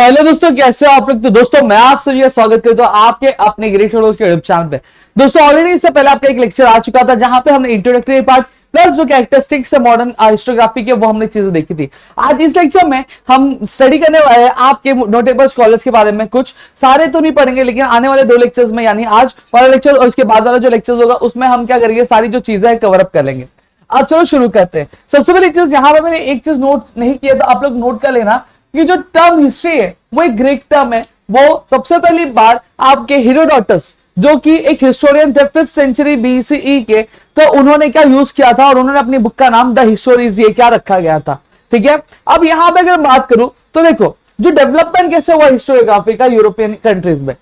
Hello दोस्तों, कैसे हो आप लोग। तो दोस्तों मैं आप सभी का स्वागत करता हूं आपके अपने ग्रेट हेरोज के यूट्यूब चैनल पे। दोस्तों ऑलरेडी इससे पहले आपका एक लेक्चर आ चुका था जहां पे हमने इंट्रोडक्टरी पार्ट प्लस जो कैरेक्टरिस्टिक्स है मॉडर्न हिस्टोग्राफी के वो हमने चीजें देखी थी। आज इस लेक्चर में हम स्टडी करने वाले हैं आपके नोटेबल स्कॉलर्स के बारे में। कुछ सारे तो नहीं पढ़ेंगे लेकिन आने वाले 2 लेक्चर्स में यानी आज वाला लेक्चर और उसके बाद वाला जो लेक्चर होगा उसमें हम क्या करेंगे, सारी जो चीजें है कवर अप कर लेंगे। अब चलो शुरू करते हैं। सबसे पहले चीज यहाँ पे मैंने एक चीज नोट नहीं किया तो आप लोग नोट कर लेना कि जो टर्म हिस्ट्री है वो एक ग्रीक टर्म है। वो सबसे पहली बार आपके हेरोडोटस जो कि एक हिस्टोरियन थे 5th सेंचुरी बीसीई के, तो उन्होंने क्या यूज किया था और उन्होंने अपनी बुक का नाम द हिस्टोरीज ये क्या रखा गया था। ठीक है, अब यहां पे अगर बात करूं तो देखो जो डेवलपमेंट कैसे हुआ हिस्टोरियोग्राफी का यूरोपियन कंट्रीज में।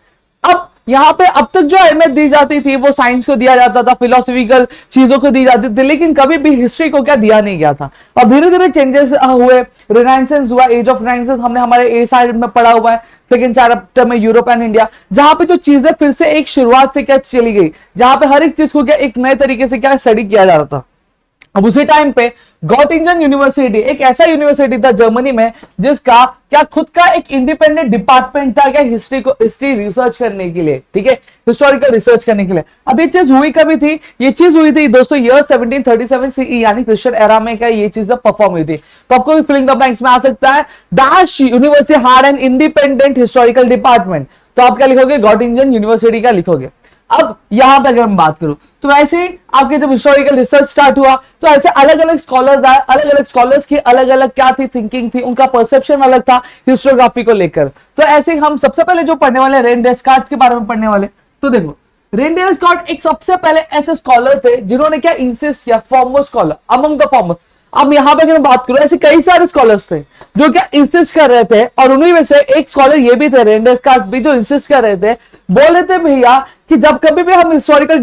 अब यहाँ पे अब तक जो अहमियत दी जाती थी वो साइंस को दिया जाता था, फिलोसफिकल चीजों को दी जाती थी, लेकिन कभी भी हिस्ट्री को क्या दिया नहीं गया था। और धीरे धीरे चेंजेस हुए, रिनाइंसेंस हुआ, एज ऑफ रिनाइंसेंस हमने हमारे ए साइड में पढ़ा हुआ है सेकंड चैप्टर में यूरोप एंड इंडिया, जहां पे जो चीजें फिर से एक शुरुआत से क्या चली गई, जहां पे हर एक चीज को क्या एक नए तरीके से क्या स्टडी किया जा रहा था। अब उसी टाइम पे गॉटिंजन यूनिवर्सिटी एक ऐसा यूनिवर्सिटी था जर्मनी में जिसका क्या खुद का एक इंडिपेंडेंट डिपार्टमेंट था क्या हिस्ट्री रिसर्च करने के लिए। ठीक है, हिस्टोरिकल रिसर्च करने के लिए। अब ये चीज हुई कभी थी, ये चीज हुई थी दोस्तों ईयर 1737 सीई यानी क्रिश्चियन एरा में क्या ये चीज परफॉर्म हुई थी। तो आपको फिलिंग द ब्लैंक्स में आ सकता है dash university had an independent historical department, तो आप क्या लिखोगे गॉटिंजन यूनिवर्सिटी का लिखोगे। अब यहां पे अगर हम बात करूं तो ऐसे ही आपके जब हिस्टोरिकल रिसर्च स्टार्ट हुआ तो ऐसे अलग अलग स्कॉलर्स आए, अलग अलग स्कॉलर्स की अलग अलग क्या थी थिंकिंग थी, उनका परसेप्शन अलग था हिस्टोग्राफी को लेकर। तो ऐसे ही हम सबसे पहले जो पढ़ने वाले रेन डेस्कार्ट्स के बारे में पढ़ने वाले। तो देखो रेन डेस्कार्ट एक सबसे पहले ऐसे स्कॉलर थे जिन्होंने क्या इंसिस्ट किया, foremost scholar among the foremost. अब यहां पे अगर बात करूं ऐसे कई सारे स्कॉलर्स थे जो क्या इंसिस्ट कर रहे थे और उन्हीं में से एक स्कॉलर ये भी थे रेन डेस्कार्ट भी जो इंसिस्ट कर रहे थे, बोल रहे थे भैया कि जब कभी भी हम हिस्टोरिकल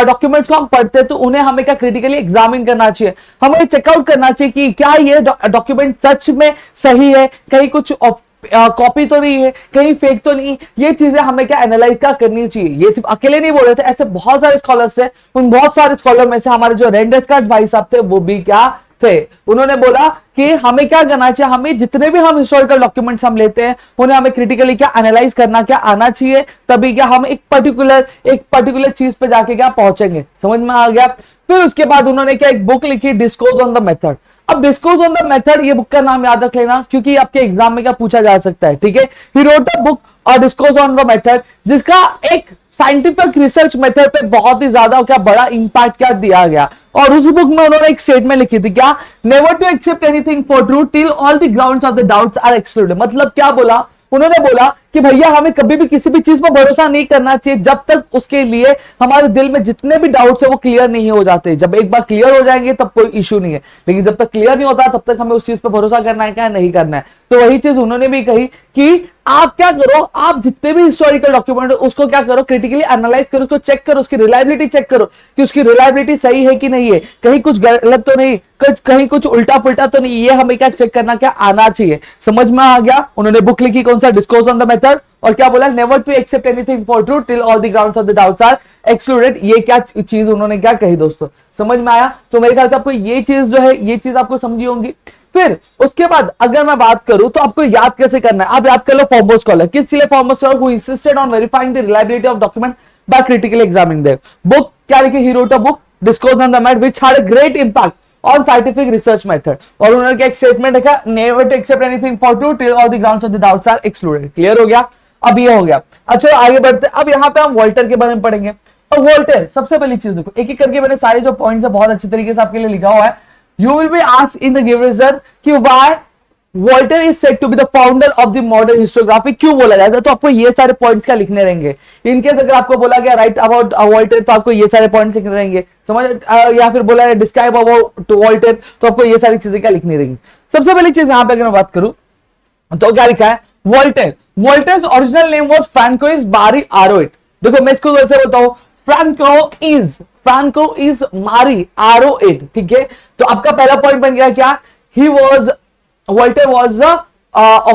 डॉक्यूमेंट्स को हम पढ़ते हैं तो उन्हें हमें क्या क्रिटिकली एग्जामिन करना चाहिए, हमें चेकआउट करना चाहिए कि क्या ये डॉक्यूमेंट सच में सही है, कहीं कुछ कॉपी तो नहीं है, कहीं फेक तो नहीं, ये चीजें हमें क्या एनालाइज क्या करनी चाहिए। ये सिर्फ अकेले नहीं बोल रहे थे, ऐसे बहुत सारे स्कॉलर्स थे। उन बहुत सारे स्कॉलर में से हमारे जो रेन डेस्कार्ट भाई साहब थे वो भी क्या थे, उन्होंने बोला कि हमें क्या करना चाहिए, हमें जितने भी हम हिस्टोरिकल डॉक्यूमेंट्स हम लेते हैं उन्हें हमें क्रिटिकली क्या एनालाइज करना क्या आना चाहिए, तभी क्या हम एक पर्टिकुलर चीज पे जाके क्या पहुंचेंगे। समझ में आ गया। फिर उसके बाद उन्होंने क्या एक बुक लिखी डिस्कोर्स ऑन द मेथड। अब डिस्कोर्स ऑन द मेथड ये बुक का नाम याद रख लेना क्योंकि आपके एग्जाम में क्या पूछा जा सकता है। ठीक है, ही रोट अ बुक और डिस्कोर्स ऑन द मेथड जिसका एक साइंटिफिक रिसर्च मेथड पे बहुत ही ज्यादा क्या बड़ा इंपैक्ट क्या दिया गया। और उस बुक में उन्होंने एक स्टेटमेंट लिखी थी क्या, never to accept anything for true till all the grounds of the doubts are excluded. मतलब क्या बोला उन्होंने, बोला कि भैया हमें कभी भी किसी भी चीज पर भरोसा नहीं करना चाहिए जब तक उसके लिए हमारे दिल में जितने भी डाउट्स है वो क्लियर नहीं हो जाते। जब एक बार क्लियर हो जाएंगे तब कोई इशू नहीं है, लेकिन जब तक क्लियर नहीं होता तब तक हमें उस चीज पर भरोसा करना है क्या नहीं करना है। तो वही चीज उन्होंने भी कही कि आप क्या करो, आप जितने भी हिस्टोरिकल डॉक्यूमेंट उसको क्या करो क्रिटिकली एनालाइज करो, उसको चेक करो, उसकी रिलायबिलिटी चेक करो कि उसकी रिलायबिलिटी सही है कि नहीं है, कहीं कुछ गलत तो नहीं, कहीं कुछ उल्टा पुल्टा तो नहीं, ये हमें क्या चेक करना क्या आना चाहिए। समझ में आ गया। उन्होंने बुक लिखी कौन सा, डिस्कोर्स ऑन द मेथड, और क्या बोला never to accept anything for true till all the grounds of the doubts are excluded. ये क्या चीज उन्होंने क्या कही दोस्तों, समझ में आया। तो मेरे ख्याल से आपको ये चीज जो है ये चीज आपको समझी होंगी। फिर उसके बाद अगर मैं बात करूं तो आपको याद कैसे करना है, आप याद कर लो फॉरमोस्ट स्कॉलर। किसके लिए foremost scholar, who insisted on verifying the reliability of document by critically examining them. Book क्या लिखी, he wrote a book discourse on the method which had a great impact on scientific research method. और उन्होंने क्या एक statement लिखा, never to accept anything for true till all the grounds of the doubts are excluded. Clear हो गया। अब ये हो गया। अच्छा आगे बढ़ते, अब यहाँ पे हम वोल्टर के बारे में पढ़ेंगे। और वोल्टेयर सबसे पहली चीज देखो, एक एक करके मैंने सारे जो पॉइंट्स है बहुत अच्छे तरीके से आपके लिए लिखा हुआ है। You will be asked in the given result कि why Voltaire is said to be the founder of the modern historiography, क्यों बोला जाता है। तो आपको ये सारे पॉइंट्स क्या लिखने रहेंगे। इनकेस अगर आपको बोला गया राइट अबाउट वोल्टेयर तो आपको ये सारे पॉइंट्स लिखने रहेंगे, समझ। या फिर बोला डिस्क्राइब अबाउट वोल्टेयर तो आपको ये सारी चीजें क्या लिखनी रहेंगी। सबसे पहली चीज यहां पे अगर मैं बात करूं तो क्या लिखा है, Voltaire Voltaire's original name was François Marie Arouet. देखो मैं इसको कैसे बताऊं, फ्रैंको इज मारी आरोइट। ठीक है, तो आपका पहला पॉइंट बन गया क्या, he was Voltaire was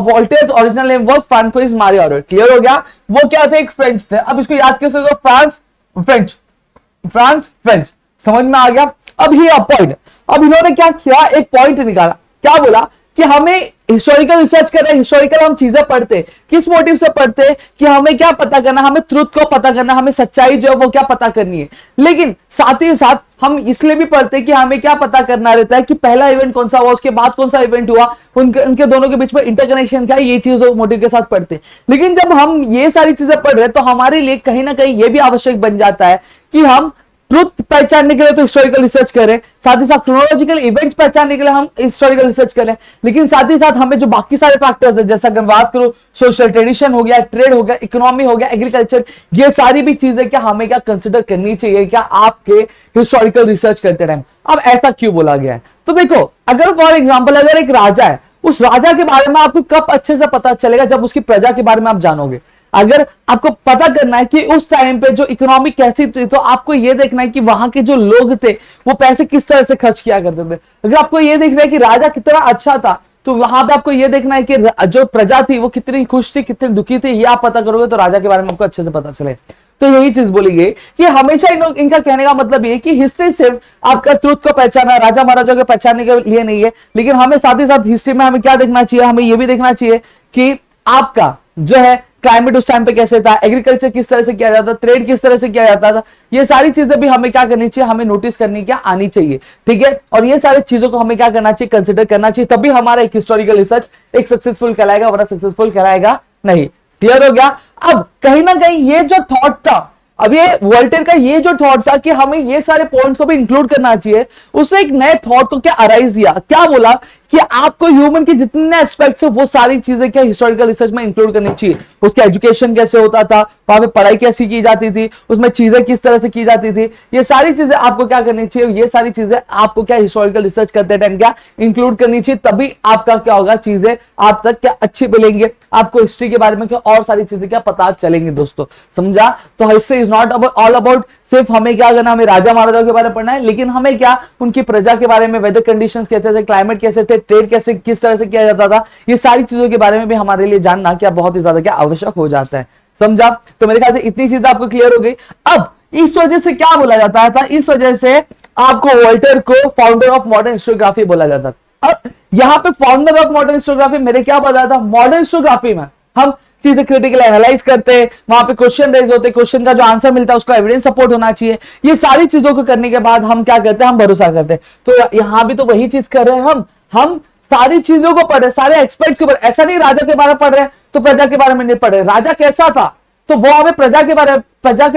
Voltaire's original name was François Marie Arouet. Clear हो गया। वो क्या थे, एक फ्रेंच थे। अब इसको याद कैसे करो, फ्रेंच। समझ में आ गया। अब ही पॉइंट, अब इन्होंने क्या किया, एक पॉइंट निकाला, क्या बोला कि हमें हिस्टोरिकल रिसर्च कर रहे हैं, हिस्टोरिकल हम चीजें पढ़ते, किस मोटिव से पढ़ते कि हमें क्या पता करना, हमें ट्रुथ को पता करना, हमें सच्चाई जो है वो क्या पता करनी है। लेकिन साथ ही साथ हम इसलिए भी पढ़ते कि हमें क्या पता करना रहता है कि पहला इवेंट कौन सा हुआ, उसके बाद कौन सा इवेंट हुआ, उनके दोनों के बीच में इंटरकनेक्शन क्या है, ये चीज मोटिव के साथ पढ़ते। लेकिन जब हम ये सारी चीजें पढ़ रहे हैं तो हमारे लिए कहीं ना कहीं ये भी आवश्यक बन जाता है कि हम ट्रुथ पहचानने के लिए तो हिस्टोरिकल रिसर्च करें, साथ ही साथ क्रोनोलॉजिकल इवेंट्स पहचानने के लिए हम हिस्टोरिकल रिसर्च करें, लेकिन साथ ही साथ हमें जो बाकी सारे फैक्टर्स है, जैसा अगर बात करूं सोशल ट्रेडिशन हो गया, ट्रेड हो गया, इकोनॉमी हो गया, एग्रीकल्चर, ये सारी भी चीजें क्या हमें क्या कंसिडर करनी चाहिए क्या आपके हिस्टोरिकल रिसर्च करते टाइम। अब ऐसा क्यों बोला गया है, तो देखो अगर फॉर एग्जाम्पल अगर एक राजा है, उस राजा के बारे में आपको कब अच्छे से पता चलेगा, जब उसकी प्रजा के बारे में आप जानोगे। अगर आपको पता करना है कि उस टाइम पे जो इकोनॉमी कैसी थी, तो आपको यह देखना है कि वहां के जो लोग थे वो पैसे किस तरह से खर्च किया करते थे। अगर आपको यह देखना है कि राजा कितना अच्छा था, तो वहां पे आपको यह देखना है कि जो प्रजा थी वो कितनी खुश थी, कितनी दुखी थी, ये आप पता करोगे तो राजा के बारे में आपको अच्छे से पता चले। तो यही चीज बोली गई कि हमेशा इनका कहने का मतलब ये कि हिस्ट्री सिर्फ आपका ट्रुथ को पहचाना, राजा महाराजा को पहचानने के लिए नहीं है, लेकिन हमें साथ ही साथ हिस्ट्री में हमें क्या देखना चाहिए, हमें यह भी देखना चाहिए कि आपका जो है क्लाइमेट उस टाइम पे कैसे था, एग्रीकल्चर किस तरह से किया जाता था, ट्रेड किस तरह से किया जाता था, ये सारी चीजें भी हमें क्या करनी चाहिए, हमें नोटिस करनी क्या आनी चाहिए। ठीक है, और ये सारी चीजों को हमें क्या करना चाहिए, कंसिडर करना चाहिए, तभी हमारा एक हिस्टोरिकल रिसर्च एक सक्सेसफुल कहलाएगा, वरना सक्सेसफुल कहलाएगा नहीं। क्लियर हो गया। अब कहीं ना कहीं ये जो थॉट था, अब ये वोल्टेयर का ये जो थॉट था कि हमें ये सारे पॉइंट्स को भी इंक्लूड करना चाहिए, उसने एक नए थॉट को क्या अराइज किया, क्या बोला कि आपको ह्यूमन के जितने एस्पेक्ट्स है वो सारी चीजें क्या हिस्टोरिकल रिसर्च में इंक्लूड करनी चाहिए। उसका एजुकेशन कैसे होता था, वहां पे पढ़ाई कैसी की जाती थी, उसमें चीजें किस तरह से की जाती थी, ये सारी चीजें आपको क्या करनी चाहिए, ये सारी चीजें आपको क्या हिस्टोरिकल रिसर्च करते टाइम क्या इंक्लूड करनी चाहिए, तभी आपका क्या होगा, चीजें आप तक क्या अच्छी मिलेंगे, आपको हिस्ट्री के बारे में क्या और सारी चीजें क्या पता चलेंगे। दोस्तों समझा, तो history is not all about सिर्फ हमें क्या करना, हमें राजा महाराजाओं के बारे में पढ़ना है, लेकिन हमें क्या उनकी प्रजा के बारे में, वेदर कंडीशंस कैसे थे, क्लाइमेट कैसे थे, ट्रेड कैसे किस तरह से किया जाता था, ये सारी चीजों के बारे में भी हमारे लिए जानना क्या बहुत ही ज्यादा क्या आवश्यक हो जाता है। समझा, तो मेरे ख्याल से इतनी चीजें आपको क्लियर हो गई। अब इस वजह से क्या बोला जाता था, इस वजह से आपको वोल्टेयर को फाउंडर ऑफ मॉडर्न हिस्टोग्राफी बोला जाता था। अब यहाँ पे फाउंडर ऑफ मॉडर्न हिस्टोग्राफी मेरे क्या बताया था, मॉडर्न हिस्टोग्राफी में हम चीजें क्रिटिकल एनालाइज करते हैं, वहां पे क्वेश्चन रेज होते, क्वेश्चन का जो आंसर मिलता है उसका एविडेंस सपोर्ट होना चाहिए, ये सारी चीजों को करने के बाद हम क्या करते हैं, हम भरोसा करते हैं। तो यहां भी तो वही चीज कर रहे हैं, हम सारी चीजों को पढ़ रहे, सारे एक्सपर्ट के ऊपर, ऐसा नहीं राजा के बारे में पढ़ रहे हैं तो प्रजा के बारे में नहीं पढ़ रहे, राजा कैसा था तो वो हमें प्रजा के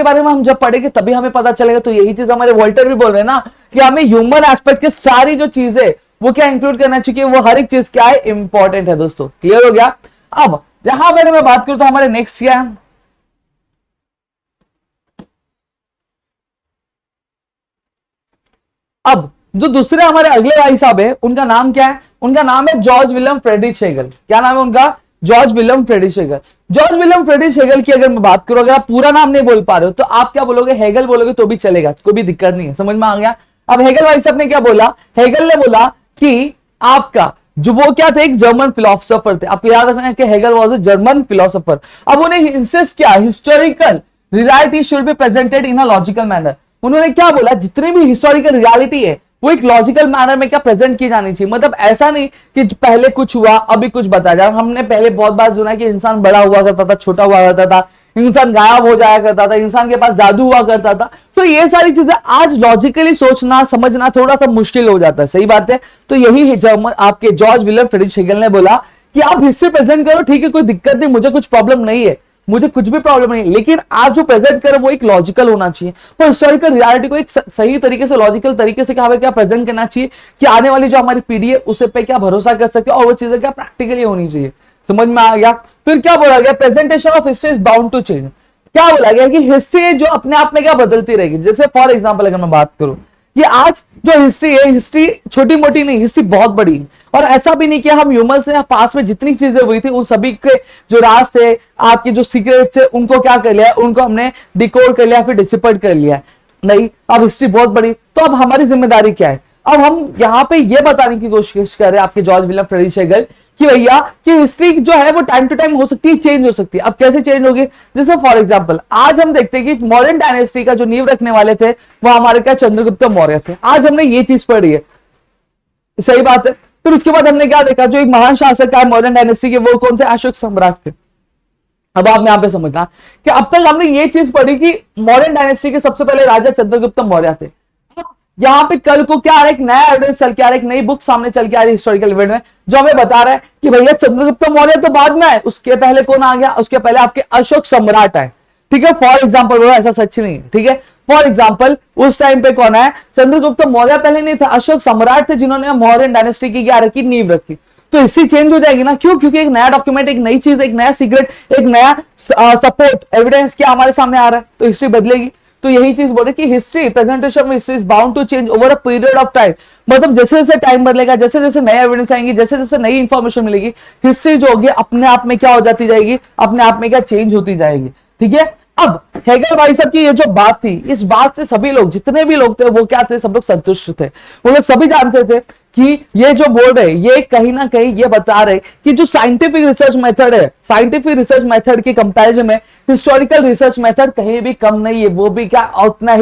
बारे में हम जब पढ़ेंगे तभी हमें पता चलेगा। तो यही चीज हमारे वोल्टेयर भी बोल रहे हैं ना कि हमें ह्यूमन एस्पेक्ट के सारी जो चीजें वो क्या इंक्लूड करना चाहिए, वो हर एक चीज क्या है, इंपॉर्टेंट है। दोस्तों क्लियर हो गया। अब जहां मैंने मैं बात करूं तो हमारे नेक्स्ट क्या है, अब जो दूसरे हमारे अगले भाई साहब है उनका नाम क्या है, उनका नाम है जॉर्ज विलियम फ्रेडरिक हेगल। क्या नाम है उनका, George William Frederick Hegel. George William Frederick Hegel की अगर मैं बात करूं, अगर आप पूरा नाम नहीं बोल पा रहे हो तो आप क्या बोलोगे, हेगल बोलोगे तो भी चलेगा, कोई भी दिक्कत नहीं है, समझ में आ गया। अब हेगल भाई साहब ने क्या बोला, हेगल ने बोला कि आपका जो वो क्या थे, एक जर्मन फिलोसोफर थे। आपको याद रखना है कि Hegel was a German philosopher. अब उन्हें इंसिस्ट किया historical reality should be presented in a logical manner. उन्होंने क्या बोला, जितनी भी हिस्टोरिकल रियलिटी है वो एक लॉजिकल मैनर में क्या प्रेजेंट की जानी चाहिए। मतलब ऐसा नहीं कि पहले कुछ हुआ अभी कुछ बताया जाए। हमने पहले बहुत बार सुना है कि इंसान बड़ा हुआ करता था, छोटा हुआ करता था, इंसान गायब हो जाया करता था, इंसान के पास जादू हुआ करता था। तो ये सारी चीजें आज लॉजिकली सोचना समझना थोड़ा सा मुश्किल हो जाता है, सही बात है। तो यही जर्मन आपके जॉर्ज विलियम फ्रेडरिक हेगल ने बोला कि आप हिस्ट्री प्रेजेंट करो, ठीक है, कोई दिक्कत नहीं, मुझे कुछ प्रॉब्लम नहीं है, मुझे कुछ भी प्रॉब्लम नहीं, लेकिन आप जो प्रेजेंट करो वो एक लॉजिकल होना चाहिए। और हिस्टोरिकल रियलिटी को एक सही तरीके से, लॉजिकल तरीके से क्या प्रेजेंट करना चाहिए कि आने वाली जो हमारी पीढ़ी है उस पे क्या भरोसा कर सके, और वो चीजें क्या प्रैक्टिकली होनी चाहिए। समझ में आ गया। फिर क्या बोला गया, presentation of history is bound to change. क्या बोला गया कि हिस्ट्री जो अपने आप में क्या बदलती रहेगी। जैसे फॉर एग्जांपल अगर मैं बात करूं कि आज जो हिस्ट्री है, हिस्ट्री छोटी मोटी नहीं, हिस्ट्री बहुत बड़ी है। और ऐसा भी नहीं कि हम ह्यूमन से पास में जितनी चीजें हुई थी उन सभी के जो राज थे, आपके जो सीक्रेट्स थे, उनको क्या कर लिया, उनको हमने डिकोड कर लिया, फिर डिसिपेट कर लिया। नहीं, अब हिस्ट्री बहुत बड़ी, तो अब हमारी जिम्मेदारी क्या है। अब हम यहाँ पे ये बताने की कोशिश कर रहे हैं आपके जॉर्ज विलियम फ्रेडरिक हेगल कि भैया कि हिस्ट्री जो है वो टाइम टू टाइम हो सकती है, चेंज हो सकती है। अब कैसे चेंज होगी, जैसे फॉर एग्जांपल आज हम देखते हैं कि मॉडर्न डायनेस्टी का जो नींव रखने वाले थे वो हमारे क्या चंद्रगुप्त मौर्य थे। आज हमने ये चीज पढ़ी है, सही बात है। फिर उसके बाद हमने क्या देखा, जो एक महान शासक है मॉडर्न डायनेस्टी के, वो कौन थे, अशोक सम्राट थे। अब आपने यहां पे समझना कि अब तक हमने ये चीज पढ़ी कि मॉडर्न डायनेस्टी के सबसे पहले राजा चंद्रगुप्त मौर्य थे। यहाँ पे कल को क्या आ रहा है, एक नया एविडेंस चल के आ रहा है, एक नई बुक सामने चल के आ रही है हिस्टोरिकल इवेंट में, जो हमें बता रहा है कि भैया चंद्रगुप्त मौर्य तो बाद में आए, उसके पहले कौन आ गया, उसके पहले आपके अशोक सम्राट आए। ठीक है, फॉर एग्जाम्पल बोलो, ऐसा सच नहीं है। ठीक है, फॉर एग्जाम्पल उस टाइम पे कौन है, चंद्रगुप्त मौर्य पहले नहीं था, अशोक सम्राट थे जिन्होंने मौर्यन डायनेस्टी की क्या रखी, नींव रखी। तो हिस्ट्री चेंज हो जाएगी ना, क्यों, क्योंकि एक नया डॉक्यूमेंट, एक नई चीज, एक नया सीक्रेट, एक नया सपोर्ट एविडेंस क्या हमारे सामने आ रहा है, तो हिस्ट्री बदलेगी। तो यही चीज बोले कि हिस्ट्री, प्रेजेंटेशन में history is bound to change over a period of time. मतलब जैसे जैसे टाइम बदलेगा, जैसे जैसे नए एविडेंस आएंगे, जैसे जैसे नई इंफॉर्मेशन मिलेगी, हिस्ट्री जो होगी अपने आप में क्या हो जाती जाएगी, अपने आप में क्या चेंज होती जाएगी। ठीक है, अब हेगल भाई साहब की ये जो बात थी, इस बात से सभी लोग, जितने भी लोग थे वो क्या थे, सब लोग संतुष्ट थे। वो लोग सभी जानते थे कि ये जो बोल रहे, ये कहीं ना कहीं ये बता रहे कि जो साइंटिफिक रिसर्च मेथड है, साइंटिफिक रिसर्च मेथड के कंपैरिजन में हिस्टोरिकल रिसर्च मेथड कहीं भी कम नहीं है, वो भी क्या उतना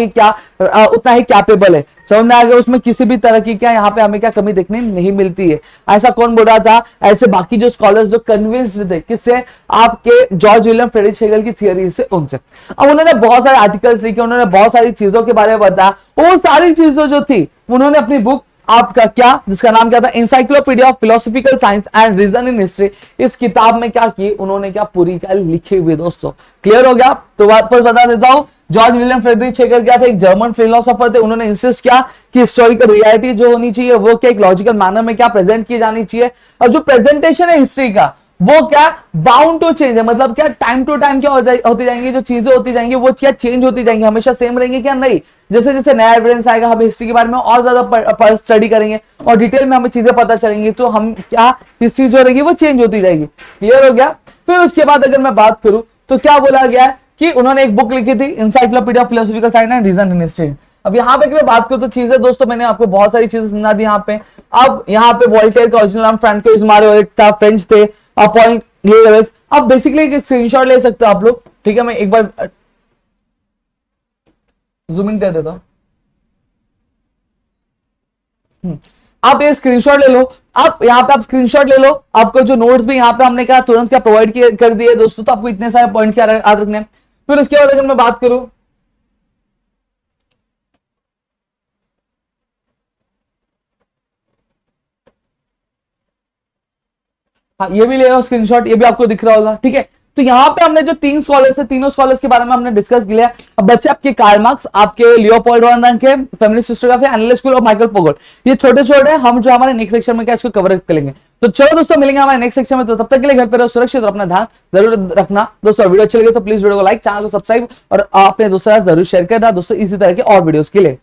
ही कैपेबल है। समझ में आ गया, उसमें किसी भी तरह की क्या यहाँ पे हमें क्या कमी देखने नहीं मिलती है। ऐसा कौन बोल रहा था, ऐसे बाकी जो स्कॉलर्स जो कन्विंस्ड थे, किससे, आपके जॉर्ज विलियम फ्रेडरिक हेगल की थियरी से, उनसे। अब उन्होंने बहुत सारे आर्टिकल्स लिखे, उन्होंने बहुत सारी चीजों के बारे में बताया, वो सारी चीजों जो थी उन्होंने अपनी बुक आपका क्या, जिसका नाम क्या था, encyclopaedia of philosophical science and reason in history, इस किताब में क्या की उन्होंने, क्या पूरी क्या लिखी हुई। दोस्तों क्लियर हो गया, तो वापस बता देता हूं, जॉर्ज विलियम फ्रेडरिक हेगल क्या थे, एक जर्मन फिलोसोफर थे। उन्होंने इंसिस्ट किया कि हिस्टोरिकल रियलिटी जो होनी चाहिए वो क्या एक लॉजिकल मैनर में क्या प्रेजेंट की जानी चाहिए, और जो प्रेजेंटेशन है हिस्ट्री का वो क्या बाउंड टू चेंज है, मतलब क्या टाइम टू टाइम क्या होती जाएंगी, जो चीजें होती जाएंगी वो क्या चेंज होती जाएंगी, हमेशा सेम रहेंगी क्या, नहीं। जैसे जैसे नया एविडेंस आएगा, हम हिस्ट्री के बारे में और ज्यादा स्टडी करेंगे और डिटेल में हमें चीजें पता चलेंगी, तो हम क्या हिस्ट्री जो रहेगी वो चेंज होती जाएगी। क्लियर हो गया। फिर उसके बाद अगर मैं बात करूं तो क्या बोला गया है कि उन्होंने एक बुक लिखी थी, encyclopaedia of philosophical science and reason in history. अब यहाँ पे मैं बात करूं तो चीजें, दोस्तों मैंने आपको बहुत सारी चीजें सुना दी यहाँ पे। अब यहाँ पे वोल्टेयर का ओरिजिनल नाम फ्रांकोइस मारे था, फ्रेंच थे, अपॉइंट ये। अब बेसिकली एक स्क्रीनशॉट ले सकते हो आप लोग। ठीक है, मैं एक बार जूम इन कर देता हूं। आप ये स्क्रीनशॉट ले लो, आप यहाँ पे आप स्क्रीनशॉट ले लो, आपको जो नोट्स भी यहाँ पे हमने कहा तुरंत क्या प्रोवाइड कर दिए दोस्तों, तो आपको इतने सारे पॉइंट्स क्या याद रखने। फिर उसके बाद अगर मैं बात करूं, हाँ ये भी ले लो स्क्रीनशॉट, ये भी आपको दिख रहा होगा। ठीक है, तो यहाँ पे हमने जो तीन स्कॉलर्स है, तीनों स्कॉलर्स के बारे में हमने डिस्कस किया। अब बच्चे आपके कार्ल मार्क्स, आपके लियोपोल्ड वन रंग के फेमिनिस्ट हिस्टोग्राफी, एनालिस्ट स्कूल और माइकल फोगोट, ये छोटे छोटे हम जो हमारे नेक्स्ट सेक्शन में क्या इसको कवर करेंगे। तो चलो दोस्तों मिलेंगे हमारे नेक्स्ट सेक्शन में, तो तब तक के लिए घर पे रहो सुरक्षित और अपना ध्यान जरूर रखना। दोस्तों वीडियो अच्छी लगे तो प्लीज वीडियो को लाइक, चैनल को सब्सक्राइब और अपने दोस्तों के साथ जरूर शेयर करना दोस्तों, इसी तरह के और वीडियोस के लिए।